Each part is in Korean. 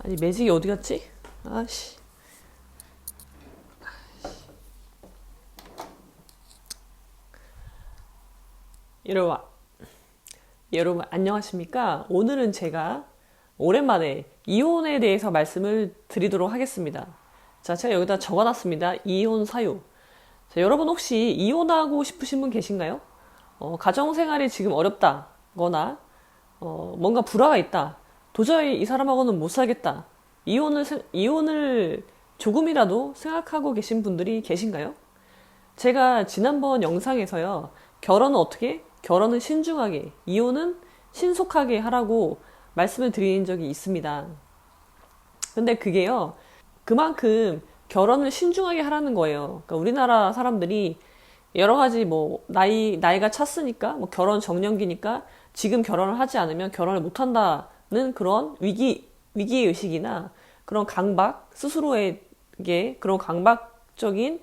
아니 매직이 어디 갔지? 아씨. 여러분, 여러분 안녕하십니까? 오늘은 제가 오랜만에 이혼에 대해서 말씀을 드리도록 하겠습니다. 자, 제가 여기다 적어놨습니다. 이혼 사유. 자, 여러분 혹시 이혼하고 싶으신 분 계신가요? 가정생활이 지금 어렵다거나 뭔가 불화가 있다. 도저히 이 사람하고는 못 살겠다. 이혼을 조금이라도 생각하고 계신 분들이 계신가요? 제가 지난번 영상에서요, 결혼은 어떻게? 결혼은 신중하게, 이혼은 신속하게 하라고 말씀을 드린 적이 있습니다. 근데 그게요, 그만큼 결혼을 신중하게 하라는 거예요. 그러니까 우리나라 사람들이 여러 가지 나이가 찼으니까, 결혼 정년기니까 지금 결혼을 하지 않으면 결혼을 못 한다는 그런 위기의식이나 그런 강박, 스스로에게 그런 강박적인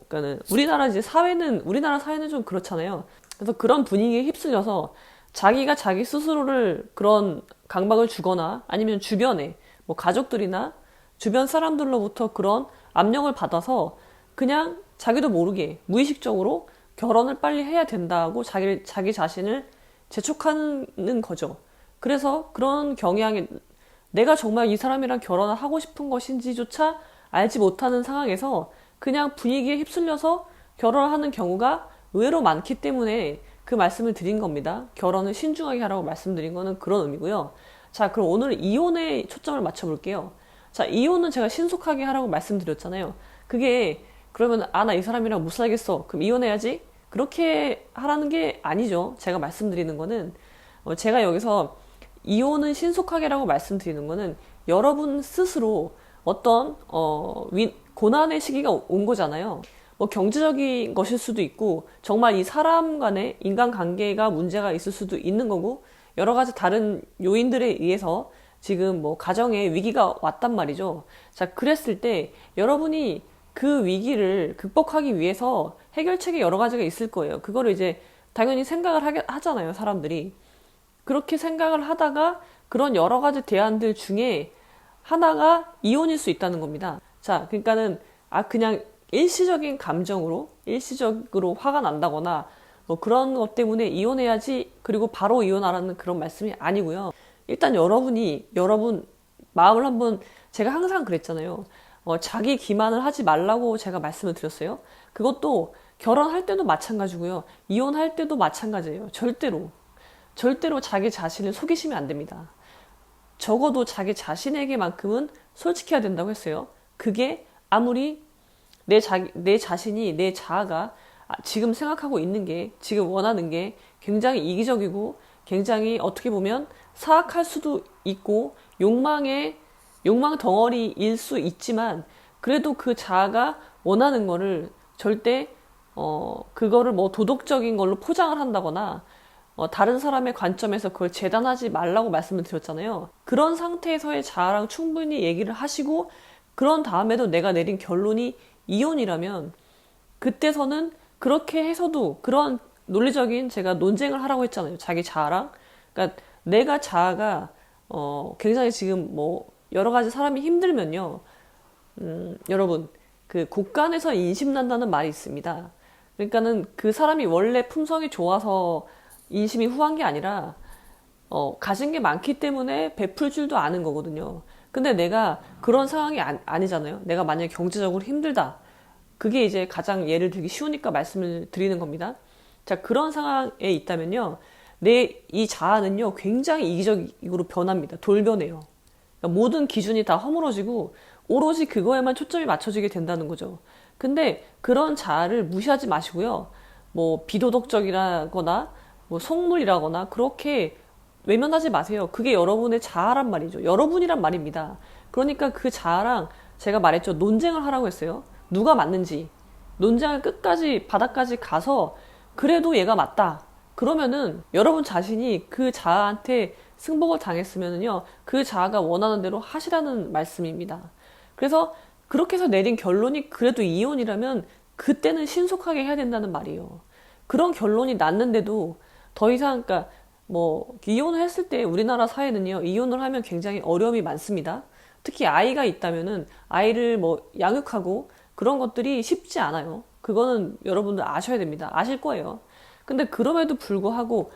그러니까는 우리나라 사회는 좀 그렇잖아요. 그래서 그런 분위기에 휩쓸려서 자기가 자기 스스로를 그런 강박을 주거나 아니면 주변에 가족들이나 주변 사람들로부터 그런 압력을 받아서 그냥 자기도 모르게 무의식적으로 결혼을 빨리 해야 된다고 자기 자신을 재촉하는 거죠. 그래서 그런 경향에 내가 정말 이 사람이랑 결혼을 하고 싶은 것인지조차 알지 못하는 상황에서 그냥 분위기에 휩쓸려서 결혼을 하는 경우가 의외로 많기 때문에 그 말씀을 드린 겁니다. 결혼을 신중하게 하라고 말씀드린 거는 그런 의미고요. 자, 그럼 오늘 이혼에 초점을 맞춰볼게요. 자, 이혼은 제가 신속하게 하라고 말씀드렸잖아요. 그게 그러면 나 이 사람이랑 못 살겠어. 그럼 이혼해야지? 그렇게 하라는 게 아니죠. 제가 말씀드리는 거는 제가 여기서 이혼은 신속하게라고 말씀드리는 거는 여러분 스스로 어떤 고난의 시기가 온 거잖아요. 경제적인 것일 수도 있고 정말 이 사람 간의 인간관계가 문제가 있을 수도 있는 거고 여러 가지 다른 요인들에 의해서 지금 가정에 위기가 왔단 말이죠. 자, 그랬을 때 여러분이 그 위기를 극복하기 위해서 해결책이 여러 가지가 있을 거예요. 그거를 이제 당연히 생각을 하잖아요, 사람들이. 그렇게 생각을 하다가 그런 여러 가지 대안들 중에 하나가 이혼일 수 있다는 겁니다. 자, 그러니까는 그냥 일시적으로 화가 난다거나 그런 것 때문에 이혼해야지 그리고 바로 이혼하라는 그런 말씀이 아니고요. 일단 여러분 마음을 한번, 제가 항상 그랬잖아요. 자기 기만을 하지 말라고 제가 말씀을 드렸어요. 그것도 결혼할 때도 마찬가지고요. 이혼할 때도 마찬가지예요. 절대로 자기 자신을 속이시면 안 됩니다. 적어도 자기 자신에게만큼은 솔직해야 된다고 했어요. 그게 아무리 내 자신이, 내 자아가 지금 생각하고 있는 게, 지금 원하는 게 굉장히 이기적이고 굉장히 어떻게 보면 사악할 수도 있고 욕망 덩어리일 수 있지만 그래도 그 자아가 원하는 거를 절대 그거를 도덕적인 걸로 포장을 한다거나 다른 사람의 관점에서 그걸 재단하지 말라고 말씀을 드렸잖아요. 그런 상태에서의 자아랑 충분히 얘기를 하시고 그런 다음에도 내가 내린 결론이 이혼이라면 그때서는 그렇게 해서도 그런 논리적인 제가 논쟁을 하라고 했잖아요. 자기 자아랑. 그러니까 내가 자아가 굉장히 지금 여러 가지 사람이 힘들면요. 여러분 그 곳간에서 인심난다는 말이 있습니다. 그러니까는 그 사람이 원래 품성이 좋아서 인심이 후한 게 아니라 가진 게 많기 때문에 베풀 줄도 아는 거거든요. 근데 내가 그런 상황이 아니잖아요. 내가 만약에 경제적으로 힘들다. 그게 이제 가장 예를 들기 쉬우니까 말씀을 드리는 겁니다. 자, 그런 상황에 있다면요. 내 이 자아는요, 굉장히 이기적으로 변합니다. 돌변해요. 그러니까 모든 기준이 다 허물어지고 오로지 그거에만 초점이 맞춰지게 된다는 거죠. 근데 그런 자아를 무시하지 마시고요. 비도덕적이라거나 속물이라거나 그렇게 외면하지 마세요. 그게 여러분의 자아란 말이죠. 여러분이란 말입니다. 그러니까 그 자아랑 제가 말했죠. 논쟁을 하라고 했어요. 누가 맞는지. 논쟁을 끝까지 바닥까지 가서 그래도 얘가 맞다. 그러면은 여러분 자신이 그 자아한테 승복을 당했으면은요. 그 자아가 원하는 대로 하시라는 말씀입니다. 그래서 그렇게 해서 내린 결론이 그래도 이혼이라면 그때는 신속하게 해야 된다는 말이에요. 그런 결론이 났는데도 더 이상, 그러니까 뭐 이혼을 했을 때 우리나라 사회는요, 이혼을 하면 굉장히 어려움이 많습니다. 특히 아이가 있다면은 아이를 뭐 양육하고 그런 것들이 쉽지 않아요. 그거는 여러분들 아셔야 됩니다. 아실 거예요. 근데 그럼에도 불구하고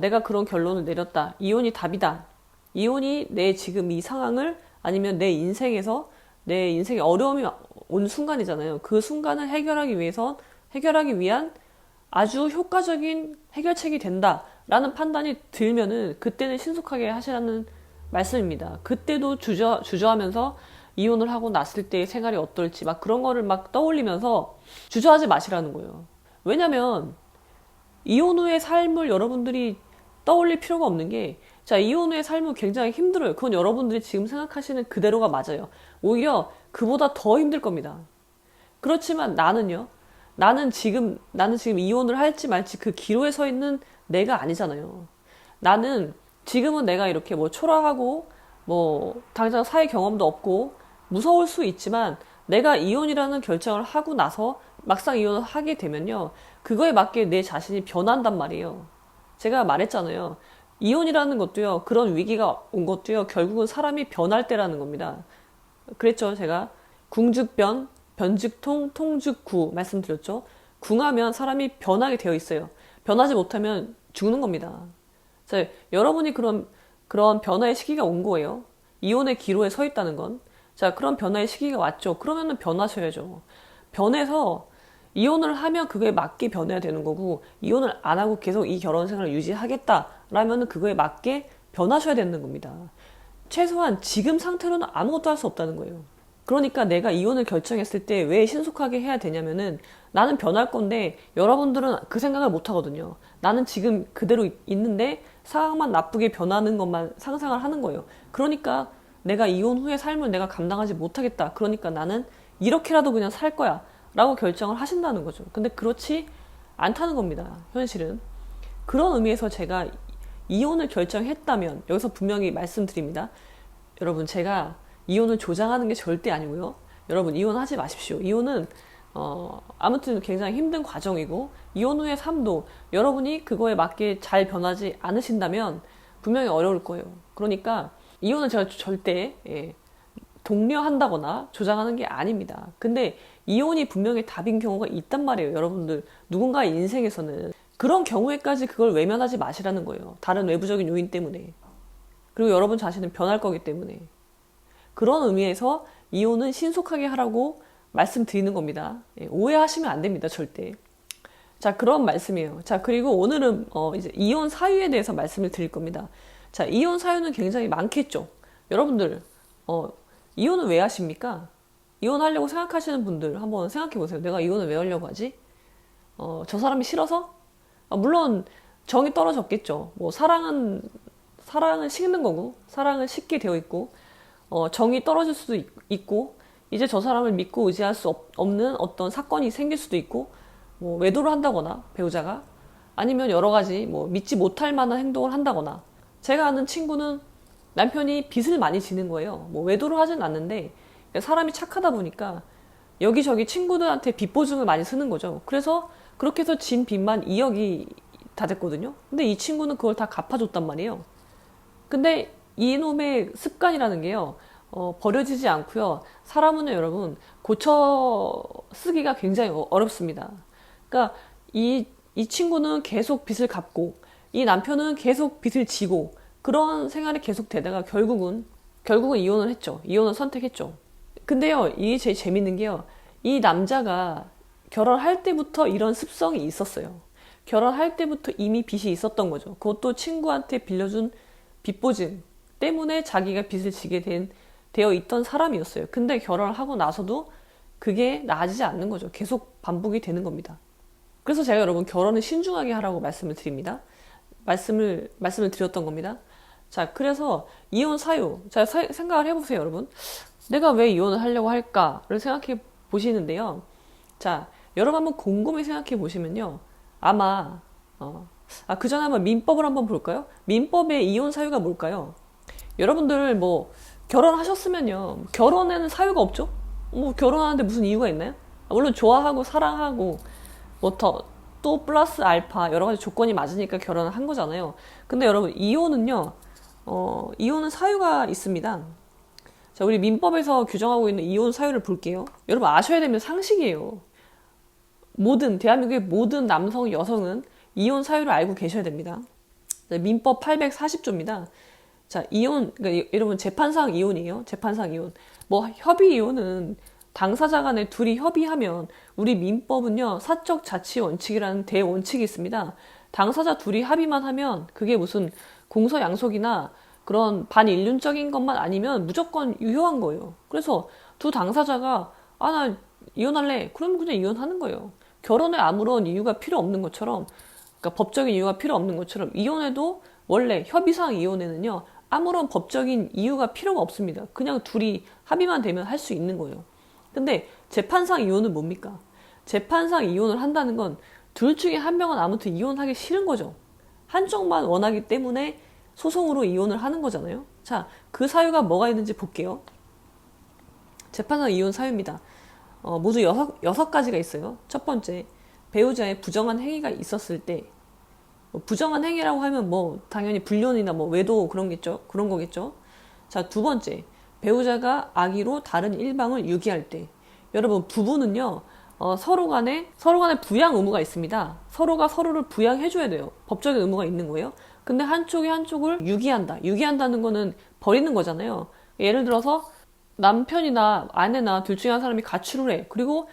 내가 그런 결론을 내렸다. 이혼이 답이다. 이혼이 내 지금 이 상황을 아니면 내 인생에서 내 인생에 어려움이 온 순간이잖아요. 그 순간을 해결하기 위한 아주 효과적인 해결책이 된다라는 판단이 들면은 그때는 신속하게 하시라는 말씀입니다. 그때도 주저하면서 이혼을 하고 났을 때의 생활이 어떨지 막 그런 거를 막 떠올리면서 주저하지 마시라는 거예요. 왜냐면 이혼 후의 삶을 여러분들이 떠올릴 필요가 없는 게, 자, 이혼 후의 삶은 굉장히 힘들어요. 그건 여러분들이 지금 생각하시는 그대로가 맞아요. 오히려 그보다 더 힘들 겁니다. 그렇지만 나는요, 나는 지금 이혼을 할지 말지 그 기로에 서 있는 내가 아니잖아요. 나는 지금은 내가 이렇게 뭐 초라하고 뭐 당장 사회 경험도 없고 무서울 수 있지만 내가 이혼이라는 결정을 하고 나서 막상 이혼을 하게 되면요, 그거에 맞게 내 자신이 변한단 말이에요. 제가 말했잖아요. 이혼이라는 것도요, 그런 위기가 온 것도요, 결국은 사람이 변할 때라는 겁니다. 그랬죠, 제가. 궁즉변, 변즉통, 통즉구 말씀드렸죠. 궁하면 사람이 변하게 되어 있어요. 변하지 못하면 죽는 겁니다. 자, 여러분이 그런 변화의 시기가 온 거예요. 이혼의 기로에 서 있다는 건. 자, 그런 변화의 시기가 왔죠. 그러면은 변하셔야죠. 변해서 이혼을 하면 그거에 맞게 변해야 되는 거고, 이혼을 안 하고 계속 이 결혼 생활을 유지하겠다라면은 그거에 맞게 변하셔야 되는 겁니다. 최소한 지금 상태로는 아무것도 할 수 없다는 거예요. 그러니까 내가 이혼을 결정했을 때 왜 신속하게 해야 되냐면은, 나는 변할 건데 여러분들은 그 생각을 못 하거든요. 나는 지금 그대로 있는데 상황만 나쁘게 변하는 것만 상상을 하는 거예요. 그러니까 내가 이혼 후의 삶을 내가 감당하지 못하겠다. 그러니까 나는 이렇게라도 그냥 살 거야. 라고 결정을 하신다는 거죠. 근데 그렇지 않다는 겁니다. 현실은. 그런 의미에서 제가 이혼을 결정했다면, 여기서 분명히 말씀드립니다. 여러분, 제가 이혼을 조장하는 게 절대 아니고요. 여러분, 이혼하지 마십시오. 이혼은 아무튼 굉장히 힘든 과정이고, 이혼 후의 삶도 여러분이 그거에 맞게 잘 변하지 않으신다면 분명히 어려울 거예요. 그러니까 이혼은 제가 절대 독려한다거나 조장하는 게 아닙니다. 근데 이혼이 분명히 답인 경우가 있단 말이에요. 여러분들, 누군가의 인생에서는. 그런 경우에까지 그걸 외면하지 마시라는 거예요. 다른 외부적인 요인 때문에. 그리고 여러분 자신은 변할 거기 때문에. 그런 의미에서 이혼은 신속하게 하라고 말씀드리는 겁니다. 오해하시면 안 됩니다. 절대. 자, 그런 말씀이에요. 자, 그리고 오늘은 이제 이혼 사유에 대해서 말씀을 드릴 겁니다. 자, 이혼 사유는 굉장히 많겠죠. 여러분들, 이혼은 왜 하십니까? 이혼하려고 생각하시는 분들 한번 생각해 보세요. 내가 이혼을 왜 하려고 하지? 저 사람이 싫어서? 물론 정이 떨어졌겠죠. 뭐 사랑은 식는 거고, 사랑은 식게 되어 있고, 정이 떨어질 수도 있고, 이제 저 사람을 믿고 의지할 수 없는 어떤 사건이 생길 수도 있고, 뭐 외도를 한다거나 배우자가, 아니면 여러 가지 뭐 믿지 못할 만한 행동을 한다거나. 제가 아는 친구는 남편이 빚을 많이 지는 거예요. 뭐 외도를 하진 않는데 사람이 착하다 보니까 여기저기 친구들한테 빚 보증을 많이 쓰는 거죠. 그래서 그렇게 해서 진 빚만 2억이 다 됐거든요. 근데 이 친구는 그걸 다 갚아줬단 말이에요. 근데 이놈의 습관이라는 게요, 버려지지 않고요. 사람은요, 여러분, 고쳐 쓰기가 굉장히 어렵습니다. 그러니까 이 친구는 계속 빚을 갚고, 이 남편은 계속 빚을 지고, 그런 생활이 계속 되다가 결국은 이혼을 했죠. 이혼을 선택했죠. 근데요, 이게 제일 재밌는 게요, 이 남자가 결혼할 때부터 이런 습성이 있었어요. 결혼할 때부터 이미 빚이 있었던 거죠. 그것도 친구한테 빌려준 빚보증 때문에 자기가 빚을 지게 되어 있던 사람이었어요. 근데 결혼을 하고 나서도 그게 나아지지 않는 거죠. 계속 반복이 되는 겁니다. 그래서 제가 여러분, 결혼을 신중하게 하라고 말씀을 드립니다. 말씀을 드렸던 겁니다. 자, 그래서 이혼 사유. 자, 생각을 해보세요, 여러분. 내가 왜 이혼을 하려고 할까를 생각해 보시는데요. 자, 여러분 한번 곰곰이 생각해 보시면요. 아마, 그 전에 한번 민법을 한번 볼까요? 민법의 이혼 사유가 뭘까요? 여러분들 뭐, 결혼하셨으면요. 결혼에는 사유가 없죠? 뭐, 결혼하는데 무슨 이유가 있나요? 물론 좋아하고, 사랑하고, 뭐 또 플러스 알파 여러 가지 조건이 맞으니까 결혼을 한 거잖아요. 근데 여러분 이혼은요, 이혼은 사유가 있습니다. 자, 우리 민법에서 규정하고 있는 이혼 사유를 볼게요. 여러분 아셔야 되는 상식이에요. 대한민국의 모든 남성, 여성은 이혼 사유를 알고 계셔야 됩니다. 민법 840조입니다. 자, 이혼, 그러니까 여러분 재판상 이혼이에요. 재판상 이혼. 뭐 협의 이혼은 당사자 간에 둘이 협의하면 우리 민법은요, 사적 자치 원칙이라는 대원칙이 있습니다. 당사자 둘이 합의만 하면 그게 무슨 공서 양속이나 그런 반인륜적인 것만 아니면 무조건 유효한 거예요. 그래서 두 당사자가 나 이혼할래. 그러면 그냥 이혼하는 거예요. 결혼에 아무런 이유가 필요 없는 것처럼, 그러니까 법적인 이유가 필요 없는 것처럼 이혼에도 원래 협의상 이혼에는요, 아무런 법적인 이유가 필요가 없습니다. 그냥 둘이 합의만 되면 할 수 있는 거예요. 근데 재판상 이혼은 뭡니까? 재판상 이혼을 한다는 건 둘 중에 한 명은 아무튼 이혼하기 싫은 거죠. 한쪽만 원하기 때문에 소송으로 이혼을 하는 거잖아요. 자, 그 사유가 뭐가 있는지 볼게요. 재판상 이혼 사유입니다. 모두 여섯 가지가 있어요. 첫 번째, 배우자의 부정한 행위가 있었을 때, 부정한 행위라고 하면 당연히 불륜이나 외도 그런 거겠죠. 자, 두 번째, 배우자가 악의로 다른 일방을 유기할 때. 여러분, 부부는요, 서로 간에 부양 의무가 있습니다. 서로가 서로를 부양해줘야 돼요. 법적인 의무가 있는 거예요. 근데 한쪽이 한쪽을 유기한다. 유기한다는 거는 버리는 거잖아요. 예를 들어서 남편이나 아내나 둘 중에 한 사람이 가출을 해. 그리고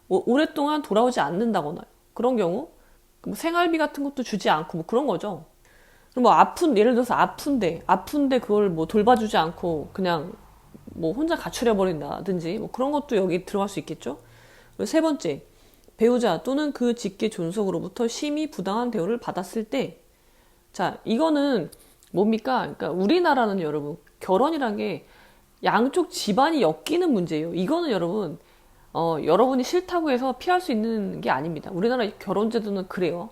오랫동안 돌아오지 않는다거나 그런 경우 생활비 같은 것도 주지 않고 그런 거죠. 예를 들어서 아픈데 그걸 돌봐주지 않고 그냥 혼자 가출해 버린다든지 그런 것도 여기 들어갈 수 있겠죠. 세 번째, 배우자 또는 그 직계 존속으로부터 심히 부당한 대우를 받았을 때. 자, 이거는 뭡니까? 그러니까 우리나라는 여러분, 결혼이란 게 양쪽 집안이 엮이는 문제예요. 이거는 여러분, 여러분이 싫다고 해서 피할 수 있는 게 아닙니다. 우리나라 결혼제도는 그래요.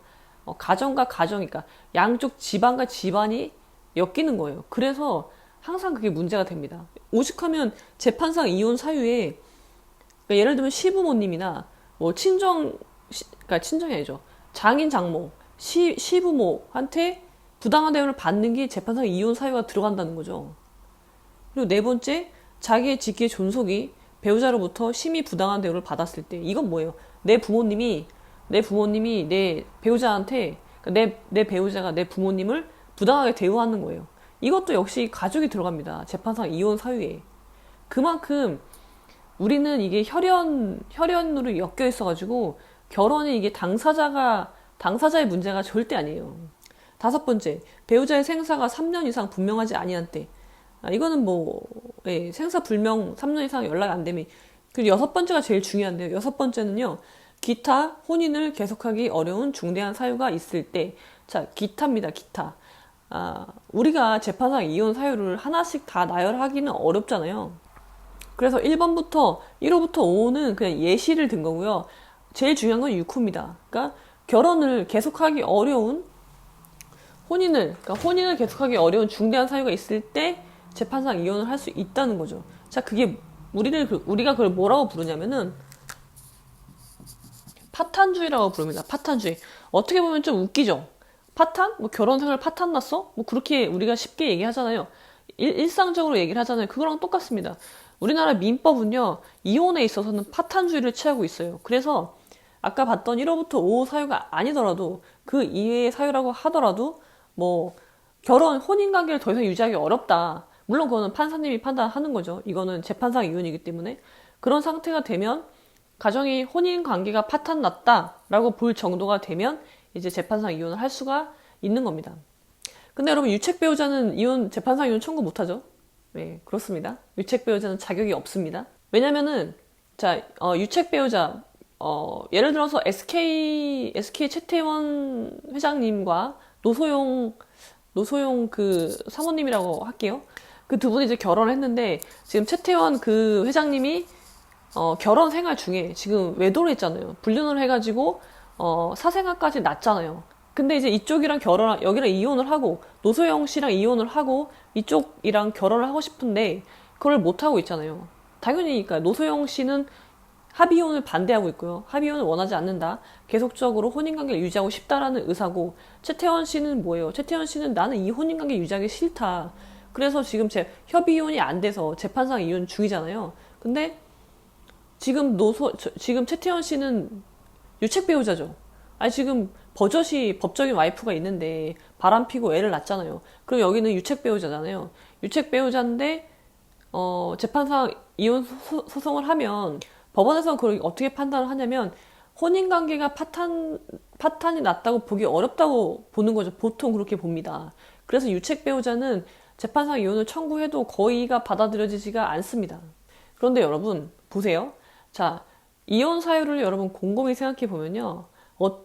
가정과 가정이니까 양쪽 집안과 집안이 엮이는 거예요. 그래서 항상 그게 문제가 됩니다. 오죽하면 재판상 이혼 사유에, 그러니까 예를 들면 시부모님이나 그러니까 친정이 아니죠. 장인 장모, 시부모한테 부당한 대우를 받는 게 재판상 이혼 사유가 들어간다는 거죠. 그리고 네 번째, 자기의 직계 존속이 배우자로부터 심히 부당한 대우를 받았을 때. 이건 뭐예요? 내 부모님이 내 배우자한테, 그러니까 내 배우자가 내 부모님을 부당하게 대우하는 거예요. 이것도 역시 가족이 들어갑니다. 재판상 이혼 사유에. 그만큼 우리는 이게 혈연으로 엮여 있어가지고 결혼이 이게 당사자의 문제가 절대 아니에요. 다섯 번째, 배우자의 생사가 3년 이상 분명하지 아니한 때. 이거는 생사 불명 3년 이상 연락이 안 되면. 그리고 여섯 번째가 제일 중요한데요. 여섯 번째는요, 기타 혼인을 계속하기 어려운 중대한 사유가 있을 때. 자, 기타입니다. 기타. 우리가 재판상 이혼 사유를 하나씩 다 나열하기는 어렵잖아요. 그래서 1호부터 5호는 그냥 예시를 든 거고요. 제일 중요한 건 6호입니다. 그러니까 결혼을 계속하기 어려운 혼인을 계속하기 어려운 중대한 사유가 있을 때 재판상 이혼을 할 수 있다는 거죠. 자, 그게 우리가 그걸 뭐라고 부르냐면은 파탄주의라고 부릅니다. 파탄주의. 어떻게 보면 좀 웃기죠. 파탄? 결혼 생활 파탄 났어? 그렇게 우리가 쉽게 얘기하잖아요. 일상적으로 얘기를 하잖아요. 그거랑 똑같습니다. 우리나라 민법은요, 이혼에 있어서는 파탄주의를 취하고 있어요. 그래서 아까 봤던 1호부터 5호 사유가 아니더라도 그 이외의 사유라고 하더라도 혼인관계를 더 이상 유지하기 어렵다. 물론 그거는 판사님이 판단하는 거죠. 이거는 재판상 이혼이기 때문에. 그런 상태가 되면 가정이 혼인관계가 파탄났다라고 볼 정도가 되면 이제 재판상 이혼을 할 수가 있는 겁니다. 근데 여러분, 유책 배우자는 재판상 이혼 청구 못하죠? 네, 그렇습니다. 유책 배우자는 자격이 없습니다. 왜냐면은, 유책 배우자, 예를 들어서 SK 최태원 회장님과 노소용 그 사모님이라고 할게요. 그 두 분이 이제 결혼을 했는데, 지금 최태원 그 회장님이, 결혼 생활 중에 지금 외도를 했잖아요. 불륜을 해가지고, 사생아까지 낳잖아요. 근데 이제 여기랑 이혼을 하고, 노소영 씨랑 이혼을 하고, 이쪽이랑 결혼을 하고 싶은데, 그걸 못하고 있잖아요. 당연히, 그러니까 노소영 씨는 합의혼을 반대하고 있고요. 합의혼을 원하지 않는다. 계속적으로 혼인관계를 유지하고 싶다라는 의사고, 최태원 씨는 뭐예요? 최태원 씨는 나는 이 혼인관계 유지하기 싫다. 그래서 지금 협의혼이 안 돼서 재판상 이혼 중이잖아요. 근데 지금 지금 최태원 씨는 유책 배우자죠. 아니, 지금 버젓이 법적인 와이프가 있는데 바람 피고 애를 낳잖아요. 그럼 여기는 유책 배우자잖아요. 유책 배우자인데, 재판상 이혼 소송을 하면 법원에서 그걸 어떻게 판단을 하냐면 혼인관계가 파탄이 났다고 보기 어렵다고 보는 거죠. 보통 그렇게 봅니다. 그래서 유책 배우자는 재판상 이혼을 청구해도 거의가 받아들여지지가 않습니다. 그런데 여러분 보세요. 자, 이혼 사유를 여러분 곰곰이 생각해 보면요.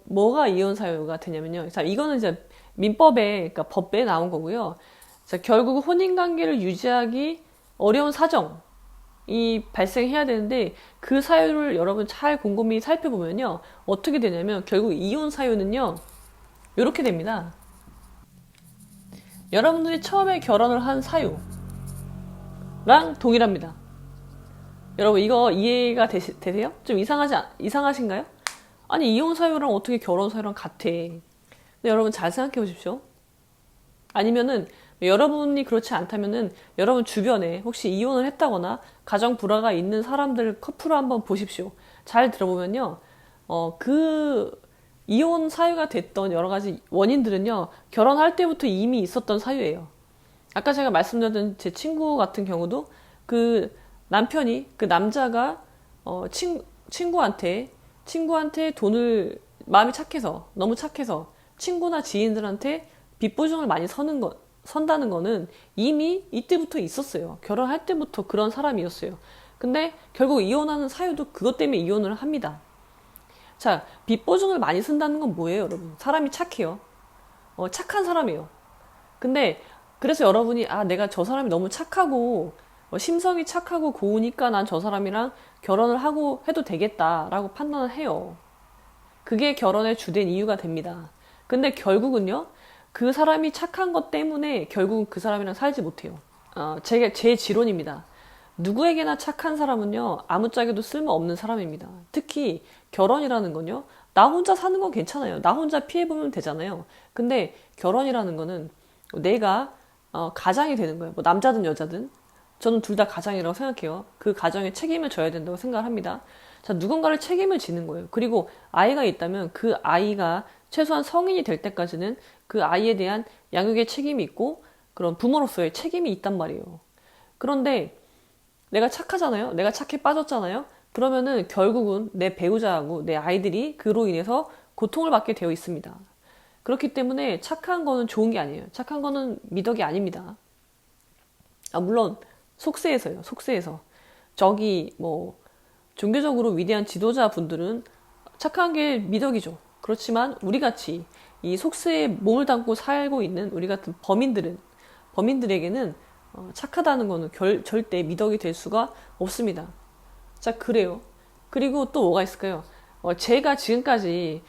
뭐가 이혼 사유가 되냐면요. 자, 이거는 이제 민법에, 그러니까 법에 나온 거고요. 자, 결국 혼인관계를 유지하기 어려운 사정이 발생해야 되는데, 그 사유를 여러분 잘 곰곰이 살펴보면요. 어떻게 되냐면 결국 이혼 사유는요. 이렇게 됩니다. 여러분들이 처음에 결혼을 한 사유랑 동일합니다. 여러분 이거 이해가 되세요? 좀 이상하신가요? 아니, 이혼 사유랑 어떻게 결혼 사유랑 같아? 근데 여러분 잘 생각해 보십시오. 아니면은 여러분이 그렇지 않다면은 여러분 주변에 혹시 이혼을 했다거나 가정 불화가 있는 사람들 커플을 한번 보십시오. 잘 들어보면요. 그 이혼 사유가 됐던 여러 가지 원인들은요. 결혼할 때부터 이미 있었던 사유예요. 아까 제가 말씀드렸던 제 친구 같은 경우도 그 남자가 친구한테 돈을, 마음이 착해서, 너무 착해서 친구나 지인들한테 빚 보증을 많이 선다는 거는 이미 이때부터 있었어요. 결혼할 때부터 그런 사람이었어요. 근데 결국 이혼하는 사유도 그것 때문에 이혼을 합니다. 자, 빚 보증을 많이 쓴다는 건 뭐예요, 여러분? 사람이 착해요. 착한 사람이에요. 근데 그래서 여러분이 내가 저 사람이 너무 착하고 심성이 착하고 고우니까 난 저 사람이랑 결혼을 하고 해도 되겠다라고 판단을 해요. 그게 결혼의 주된 이유가 됩니다. 근데 결국은요, 그 사람이 착한 것 때문에 결국은 그 사람이랑 살지 못해요. 제 지론입니다. 누구에게나 착한 사람은요, 아무짝에도 쓸모없는 사람입니다. 특히 결혼이라는 건요, 나 혼자 사는 건 괜찮아요. 나 혼자 피해보면 되잖아요. 근데 결혼이라는 거는 내가 가장이 되는 거예요. 뭐 남자든 여자든. 저는 둘 다 가장이라고 생각해요. 그 가정에 책임을 져야 된다고 생각을 합니다. 자, 누군가를 책임을 지는 거예요. 그리고 아이가 있다면 그 아이가 최소한 성인이 될 때까지는 그 아이에 대한 양육의 책임이 있고 그런 부모로서의 책임이 있단 말이에요. 그런데 내가 착하잖아요. 내가 착해 빠졌잖아요. 그러면은 결국은 내 배우자하고 내 아이들이 그로 인해서 고통을 받게 되어 있습니다. 그렇기 때문에 착한 거는 좋은 게 아니에요. 착한 거는 미덕이 아닙니다. 물론 속세에서요. 속세에서. 저기 종교적으로 위대한 지도자분들은 착한 게 미덕이죠. 그렇지만 우리같이 이 속세에 몸을 담고 살고 있는 우리 같은 범인들에게는 착하다는 거는 절대 미덕이 될 수가 없습니다. 자, 그래요. 그리고 또 뭐가 있을까요? 제가 지금까지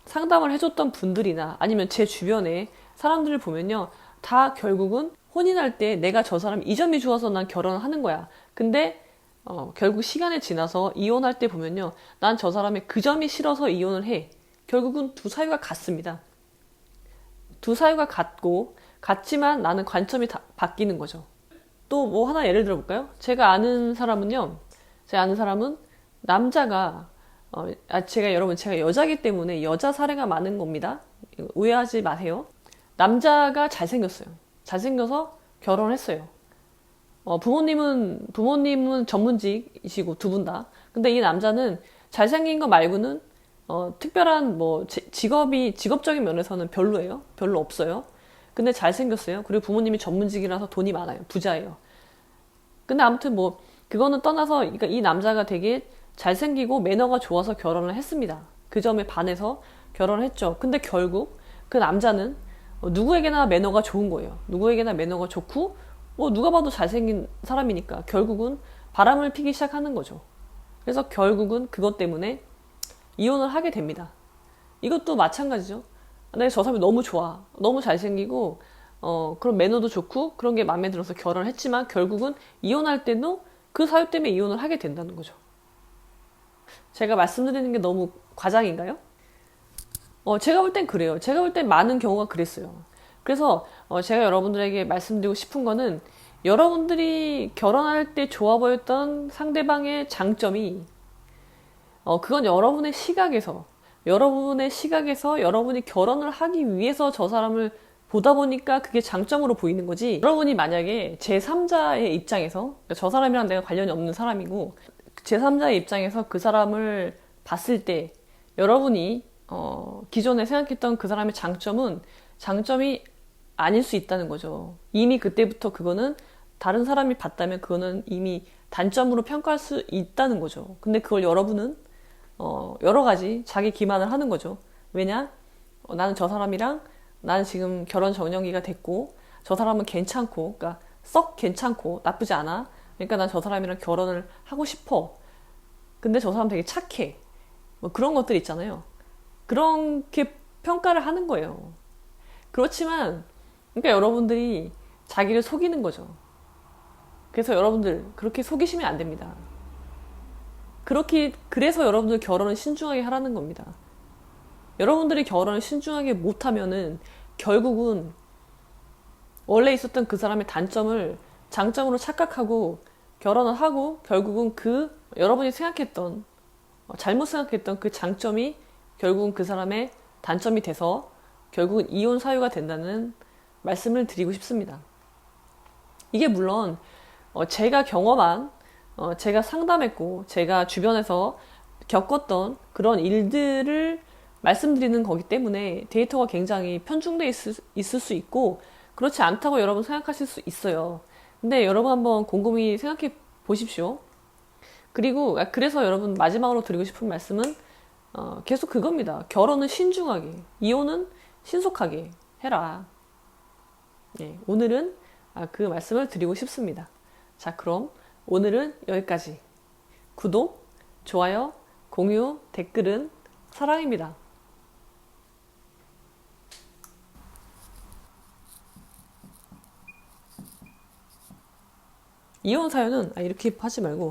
상담을 해줬던 분들이나 아니면 제 주변에 사람들을 보면요. 다 결국은 혼인할 때 내가 저 사람 이 점이 좋아서 난 결혼을 하는 거야. 근데 결국 시간이 지나서 이혼할 때 보면요. 난 저 사람의 그 점이 싫어서 이혼을 해. 결국은 두 사유가 같습니다. 두 사유가 같지만 나는 관점이 바뀌는 거죠. 또 뭐 하나 예를 들어볼까요? 제가 아는 사람은 남자가 제가 여자기 때문에 여자 사례가 많은 겁니다. 오해하지 마세요. 남자가 잘생겼어요. 잘생겨서 결혼을 했어요. 부모님은 전문직이시고 두 분 다. 근데 이 남자는 잘생긴 거 말고는 특별한 직업적인 면에서는 별로예요. 별로 없어요. 근데 잘생겼어요. 그리고 부모님이 전문직이라서 돈이 많아요. 부자예요. 근데 아무튼 그거는 떠나서, 그러니까 이 남자가 되게 잘생기고 매너가 좋아서 결혼을 했습니다. 그 점에 반해서 결혼을 했죠. 근데 결국 그 남자는 누구에게나 매너가 좋은 거예요. 누구에게나 매너가 좋고 누가 봐도 잘생긴 사람이니까 결국은 바람을 피기 시작하는 거죠. 그래서 결국은 그것 때문에 이혼을 하게 됩니다. 이것도 마찬가지죠. 근데 저 사람이 너무 좋아. 너무 잘생기고 그런 매너도 좋고 그런 게 마음에 들어서 결혼을 했지만 결국은 이혼할 때도 그 사유 때문에 이혼을 하게 된다는 거죠. 제가 말씀드리는 게 너무 과장인가요? 제가 볼 땐 그래요. 제가 볼 땐 많은 경우가 그랬어요. 그래서 제가 여러분들에게 말씀드리고 싶은 거는 여러분들이 결혼할 때 좋아 보였던 상대방의 장점이 그건 여러분의 시각에서 여러분이 결혼을 하기 위해서 저 사람을 보다 보니까 그게 장점으로 보이는 거지. 여러분이 만약에 제3자의 입장에서, 그러니까 저 사람이랑 내가 관련이 없는 사람이고, 제3자의 입장에서 그 사람을 봤을 때, 여러분이, 기존에 생각했던 그 사람의 장점이 아닐 수 있다는 거죠. 이미 그때부터 그거는 다른 사람이 봤다면 그거는 이미 단점으로 평가할 수 있다는 거죠. 근데 그걸 여러분은 여러 가지 자기 기만을 하는 거죠. 왜냐? 나는 지금 결혼 정년기가 됐고, 저 사람은 괜찮고, 그러니까 썩 괜찮고, 나쁘지 않아. 그러니까 난 저 사람이랑 결혼을 하고 싶어. 근데 저 사람 되게 착해. 뭐 그런 것들 있잖아요. 그렇게 평가를 하는 거예요. 그렇지만, 그러니까 여러분들이 자기를 속이는 거죠. 그래서 여러분들, 그렇게 속이시면 안 됩니다. 그래서 여러분들 결혼을 신중하게 하라는 겁니다. 여러분들이 결혼을 신중하게 못하면은 결국은 원래 있었던 그 사람의 단점을 장점으로 착각하고 결혼을 하고 결국은 여러분이 잘못 생각했던 그 장점이 결국은 그 사람의 단점이 돼서 결국은 이혼 사유가 된다는 말씀을 드리고 싶습니다. 이게 물론 제가 상담했고 제가 주변에서 겪었던 그런 일들을 말씀드리는 거기 때문에 데이터가 굉장히 편중돼 있을 수 있고 그렇지 않다고 여러분 생각하실 수 있어요. 근데 여러분 한번 곰곰이 생각해 보십시오. 그래서 여러분 마지막으로 드리고 싶은 말씀은 계속 그겁니다. 결혼은 신중하게, 이혼은 신속하게 해라. 네, 오늘은 그 말씀을 드리고 싶습니다. 자, 그럼 오늘은 여기까지. 구독, 좋아요, 공유, 댓글은 사랑입니다. 이혼 사연은 이렇게 하지 말고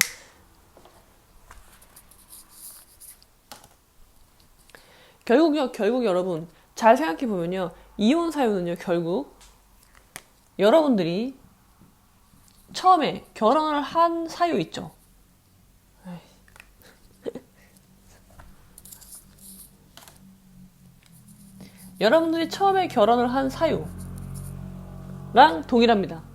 결국 여러분 잘 생각해 보면요, 이혼 사유는요 결국 여러분들이 처음에 결혼을 한 사유 있죠. 여러분들이 처음에 결혼을 한 사유랑 동일합니다.